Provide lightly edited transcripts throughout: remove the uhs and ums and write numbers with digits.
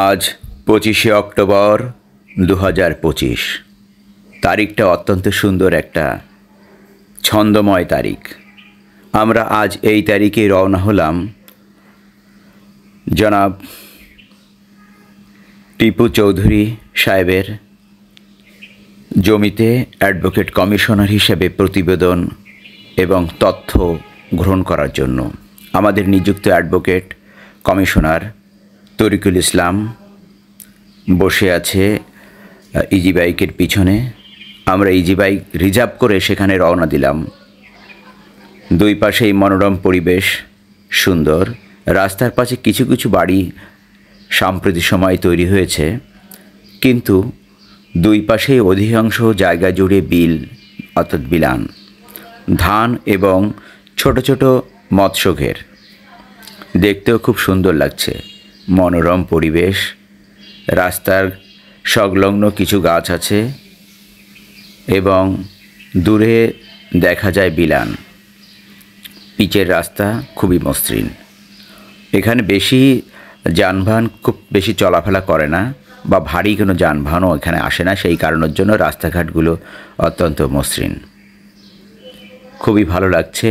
আজ 25শে অক্টোবর 2025। তারিখটা অত্যন্ত সুন্দর, একটা ছন্দময় তারিখ। আমরা আজ এই তারিখে রওনা হলাম জনাব টিপু চৌধুরী সাহেবের জমিতে অ্যাডভোকেট কমিশনার হিসেবে প্রতিবেদন এবং তথ্য গ্রহণ করার জন্য। আমাদের নিযুক্ত অ্যাডভোকেট কমিশনার তরিকুল ইসলাম বসে আছে ইজি বাইকের পিছনে। আমরা ইজি বাইক রিজার্ভ করে সেখানে রওনা দিলাম। দুই পাশেই মনোরম পরিবেশ, সুন্দর। রাস্তার পাশে কিছু কিছু বাড়ি সাম্প্রতি সময় তৈরি হয়েছে, কিন্তু দুই পাশেই অধিকাংশ জায়গা জুড়ে বিল অর্থাৎ বিলান, ধান এবং ছোট ছোট মৎস্য ঘের। দেখতেও খুব সুন্দর লাগছে, মনোরম পরিবেশ। রাস্তার সংলগ্ন কিছু গাছ আছে এবং দূরে দেখা যায় বিলান। পিচের রাস্তা খুবই মসৃণ। এখানে বেশি যানবাহন খুব বেশি চলাফেরা করে না, বা ভারী কোনো যানবাহনও এখানে আসে না। সেই কারণের জন্য রাস্তাঘাটগুলো অত্যন্ত মসৃণ, খুবই ভালো লাগছে।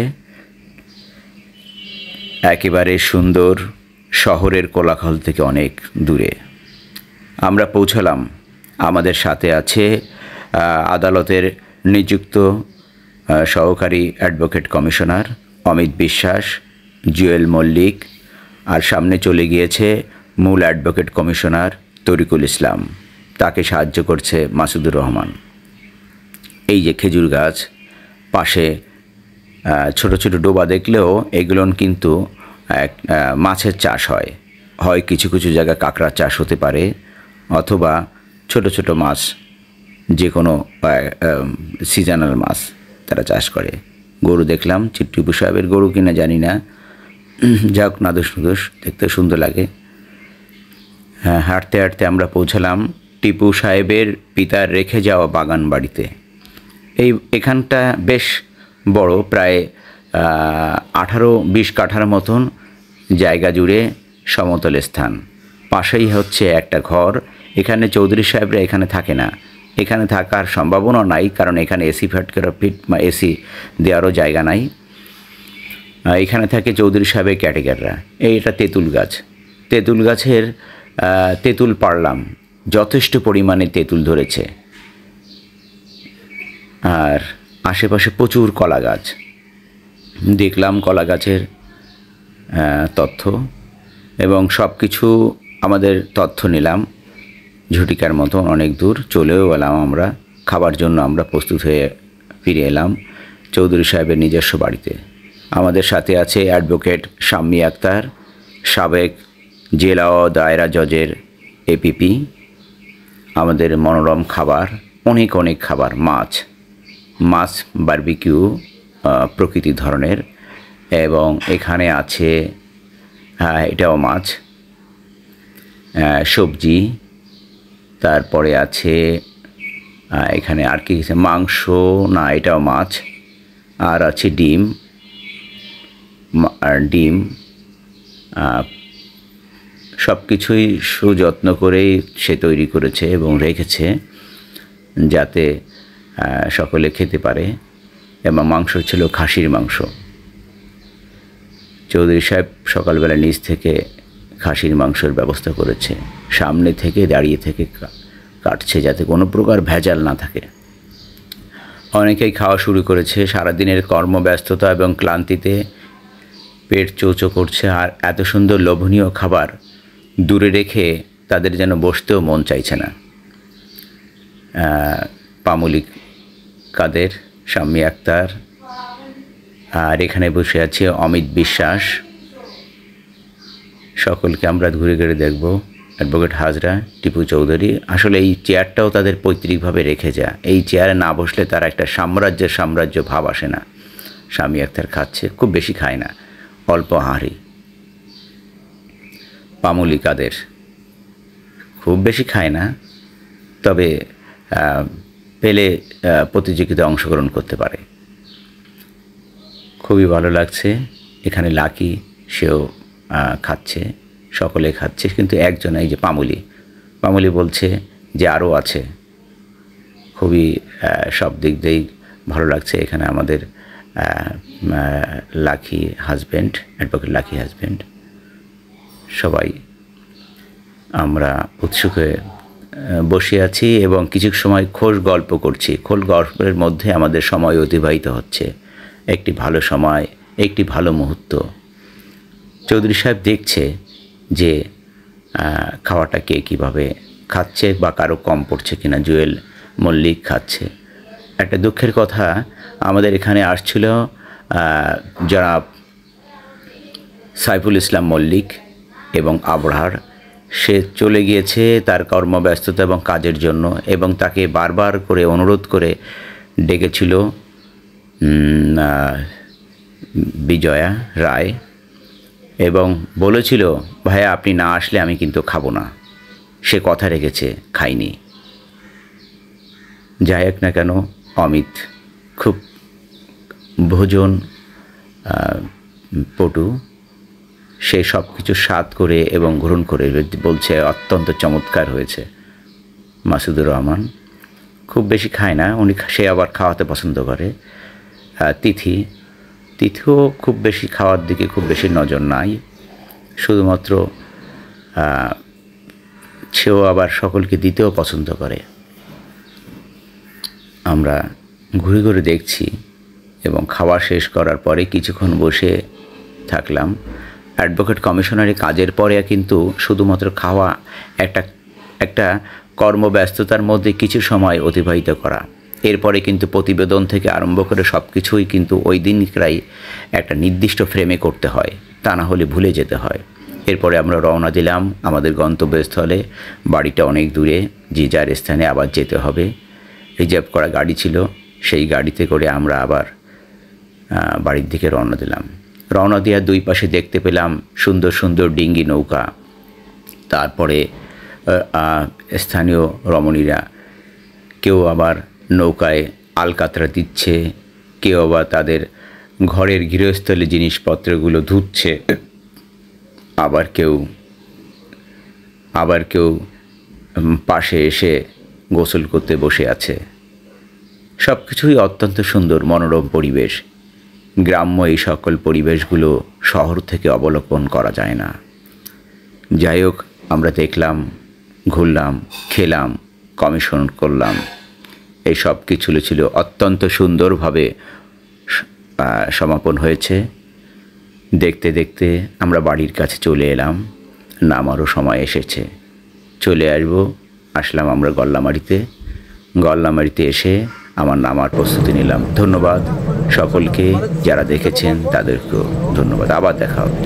একেবারে সুন্দর, শহরের কোলাহল থেকে অনেক দূরে আমরা পৌঁছলাম। আমাদের সাথে আছে আদালতের নিযুক্ত সহকারী অ্যাডভোকেট কমিশনার অমিত বিশ্বাস, জুয়েল মল্লিক, আর সামনে চলে গিয়েছে মূল অ্যাডভোকেট কমিশনার তরিকুল ইসলাম। তাকে সাহায্য করছে মাসুদুর রহমান। এই যে খেজুর গাছ, পাশে ছোট ছোট ডোবা দেখলেও এগুলো কিন্তু মাছের চাষ হয়। কিছু কিছু জায়গায় কাঁকড়া চাষ হতে পারে, অথবা ছোট ছোট মাছ, যে কোনো সিজনাল মাছ তারা চাষ করে। গরু দেখলাম, টিপু সাহেবের গরু কিনা জানি না, যাক নাদুস নুদুস, দেখতে সুন্দর লাগে। হাঁটতে হাঁটতে আমরা পৌঁছালাম টিপু সাহেবের পিতার রেখে যাওয়া বাগান বাড়িতে। এখানটা বেশ বড়, প্রায় 18-20 কাঠার মতন জায়গা জুড়ে সমতল স্থান। পাশেই হচ্ছে একটা ঘর। এখানে চৌধুরী সাহেবরা এখানে থাকে না, এখানে থাকার সম্ভাবনা নাই, কারণ এখানে এসি এসি দেওয়ারও জায়গা নাই। এখানে থাকে চৌধুরী সাহেবের ক্যাটেগাররা। এটা তেঁতুল গাছ। তেঁতুল গাছের তেঁতুল পাড়লাম, যথেষ্ট পরিমাণে তেঁতুল ধরেছে। আর আশেপাশে প্রচুর কলা গাছ দেখলাম, কলা গাছের তথ্য এবং সব কিছু আমাদের তথ্য নিলাম। ঝুটিকার মতন অনেক দূর চলেও এলাম আমরা। খাবার জন্য আমরা প্রস্তুত হয়ে ফিরে এলাম চৌধুরী সাহেবের নিজস্ব বাড়িতে। আমাদের সাথে আছে অ্যাডভোকেট শাম্মী আক্তার, সাবেক জেলা ও দায়রা জজের এপিপি। আমাদের মনোরম খাবার, অনেক অনেক খাবার, মাছ বারবিকিউ প্রকৃতি ধরনের, এবং এখানে আছে এটাও মাছ, সবজি, তারপরে আছে এখানে আর কি মাংস, না এটাও মাছ, আর আছে ডিম। সব কিছুই সুযত্ন করেই সে তৈরি করেছে এবং রেখেছে, যাতে সকলে খেতে পারে। এবং মাংস ছিল খাসির মাংস। চৌধুরী সাহেব সকালবেলা নিজ থেকে খাসির মাংসের ব্যবস্থা করেছে, সামনে থেকে দাঁড়িয়ে থেকে কাটছে, যাতে কোনো প্রকার ভেজাল না থাকে। অনেকেই খাওয়া শুরু করেছে। সারাদিনের কর্মব্যস্ততা এবং ক্লান্তিতে পেট চৌচো করছে, আর এত সুন্দর লোভনীয় খাবার দূরে রেখে তাদের যেন বসতেও মন চাইছে না। পামুলি কাদের, শাম্মী আক্তার, আর এখানে বসে আছে অমিত বিশ্বাস। সকলকে আমরা ঘুরে ঘুরে দেখব। অ্যাডভোকেট হাজরা, টিপু চৌধুরী। আসলে এই চেয়ারটাও তাদের পৈতৃকভাবে রেখে যায়। এই চেয়ারে না বসলে তারা একটা সাম্রাজ্য ভাব আসে না। শাম্মী আক্তার খাচ্ছে, খুব বেশি খায় না, অল্প হাঁড়ি। পামুলি কাদের খুব বেশি খায় না, তবে পেলে প্রতিযোগিতায় অংশগ্রহণ করতে পারে। খুবই ভালো লাগছে। এখানে লাকি, সেও খাচ্ছে, সকলে খাচ্ছে, কিন্তু একজন এই যে পামুলি বলছে যে আরও আছে। খুবই সব দিক দিয়েই ভালো লাগছে। এখানে আমাদের lucky husband, advocate lucky husband, সবাই আমরা উৎসুক হয়ে বসে আছি এবং কিছু সময় খোশ গল্প করছি। খোশ গল্পের মধ্যে আমাদের সময় অতিবাহিত হচ্ছে, একটি ভালো সময়, একটি ভালো মুহূর্ত। চৌধুরী সাহেব দেখছে যে খাওয়াটা কে কীভাবে খাচ্ছে বা কারো কম পড়ছে কিনা। জুয়েল মল্লিক খাচ্ছে। একটা দুঃখের কথা, আমাদের এখানে আসছিল জনাব সাইফুল ইসলাম মল্লিক এবং আবরার। সে চলে গিয়েছে তার কর্মব্যস্ততা এবং কাজের জন্য, এবং তাকে বারবার করে অনুরোধ করে ডেকেছিল বিজয়া রায় এবং বলেছিল, ভাইয়া আপনি না আসলে আমি কিন্তু খাবো না। সে কথা রেখেছে, খাইনি। যাই হোক না কেন, অমিত খুব ভোজন পটু। সে সব কিছু স্বাদ করে এবং গ্রহণ করে বলছে অত্যন্ত চমৎকার হয়েছে। মাসুদুর রহমান খুব বেশি খায় না, সে আবার খাওয়াতে পছন্দ করে। তিথিও খুব বেশি খাওয়ার দিকে খুব বেশি নজর নাই, শুধুমাত্র সেও আবার সকলকে দিতেও পছন্দ করে। আমরা ঘুরে ঘুরে দেখছি এবং খাওয়া শেষ করার পরে কিছুক্ষণ বসে থাকলাম। অ্যাডভোকেট কমিশনারের কাজের পরে কিন্তু শুধুমাত্র খাওয়া একটা কর্মব্যস্ততার মধ্যে কিছু সময় অতিবাহিত করা। এরপরে কিন্তু প্রতিবেদন থেকে আরম্ভ করে সব কিছুই কিন্তু ওই দিনকারই একটা নির্দিষ্ট ফ্রেমে করতে হয়, তা না হলে ভুলে যেতে হয়। এরপরে আমরা রওনা দিলাম আমাদের গন্তব্যস্থলে। বাড়িটা অনেক দূরে, যে যার স্থানে আবার যেতে হবে। রিজার্ভ করা গাড়ি ছিল, সেই গাড়িতে করে আমরা আবার বাড়ির দিকে রওনা দিলাম। রওনা দেওয়ার দুই পাশে দেখতে পেলাম সুন্দর সুন্দর ডিঙ্গি নৌকা। তারপরে স্থানীয় রমণীরা কেউ আবার নৌকায় আলকাতরা দিচ্ছে, কেউ আবার তাদের ঘরের গৃহস্থলী জিনিসপত্রগুলো ধুচ্ছে, আবার কেউ পাশে এসে গোসল করতে বসে আছে। সব কিছুই অত্যন্ত সুন্দর, মনোরম পরিবেশ। গ্রাম্য এই সকল পরিবেশগুলো শহর থেকে অবলোকন করা যায় না। যাই হোক, আমরা দেখলাম, ঘুরলাম, খেলাম, কমিশন করলাম। এই সব কিছু ছিল অত্যন্ত সুন্দরভাবে সমাপন হয়েছে। দেখতে দেখতে আমরা বাড়ির কাছে চলে এলাম। নামারও সময় এসেছে, চলে আসলাম আমরা গল্লামারিতে এসে আমার নামার প্রস্তুতি নিলাম। ধন্যবাদ সকলকে, যারা দেখেছেন তাদেরকেও ধন্যবাদ। আবার দেখা হবে।